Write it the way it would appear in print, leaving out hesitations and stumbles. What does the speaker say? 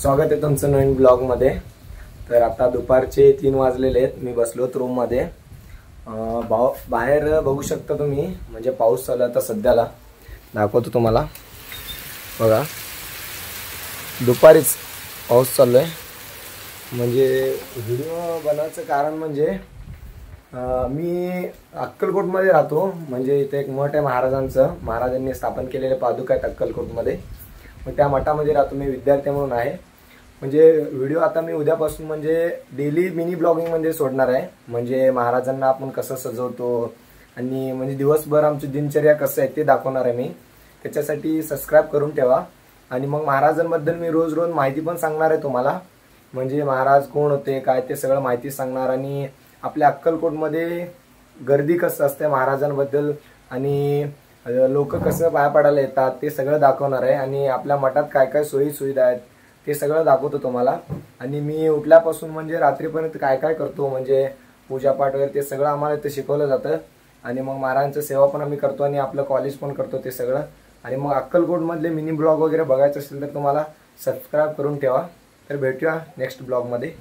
स्वागत आहे तुमचं नवीन ब्लॉगमध्ये। तर आता दुपारचे 3 वाजलेले आहेत। मी बसलो रूममध्ये। बाहेर बघू शकता तुम्ही, म्हणजे पाऊस चालू आहे। आता सध्याला दाखवतो तुम्हाला, बघा दुपारीच पाऊस चालू आहे। म्हणजे व्हिडिओ बनवायचं कारण म्हणजे मी अक्कलकोटमध्ये राहतो। म्हणजे इथे एक मठ आहे महाराजांचं, महाराजांनी स्थापन केलेले पादुका आहेत अक्कलकोटमध्ये। मग त्या मठामध्ये राहतो मी, विद्यार्थी म्हणून आहे। म्हणजे व्हिडिओ आता मी उद्यापासून म्हणजे डेली मिनी ब्लॉगिंग म्हणजे सोडणार आहे। म्हणजे महाराजांना आपण कसं सजवतो आणि म्हणजे दिवसभर आमची दिनचर्या कसं आहे ते दाखवणार आहे मी। त्याच्यासाठी सबस्क्राइब करून ठेवा। आणि मग महाराजांबद्दल मी रोज रोज माहिती पण सांगणार आहे तुम्हाला। म्हणजे महाराज कोण होते काय ते सगळं माहिती सांगणार। आणि आपल्या अक्कलकोटमध्ये गर्दी कसं असते महाराजांबद्दल, आणि लोक कसं पाया पडायला येतात ते सगळं दाखवणार आहे। आणि आपल्या मठात काय काय सोयी सुविधा आहेत ते सगळं दाखवतो तुम्हाला। आणि मी उठल्यापासून म्हणजे रात्रीपर्यंत काय काय करतो, म्हणजे पूजापाठ वगैरे ते सगळं आम्हाला इथे शिकवलं जातं। आणि मग महाराजांचं सेवा पण आम्ही करतो आणि आपलं कॉलेज पण करतो ते सगळं। आणि मग अक्कलकोटमधले मिनी ब्लॉग वगैरे बघायचं असेल तर तुम्हाला सबस्क्राइब करून ठेवा। तर भेटूया नेक्स्ट ब्लॉगमध्ये।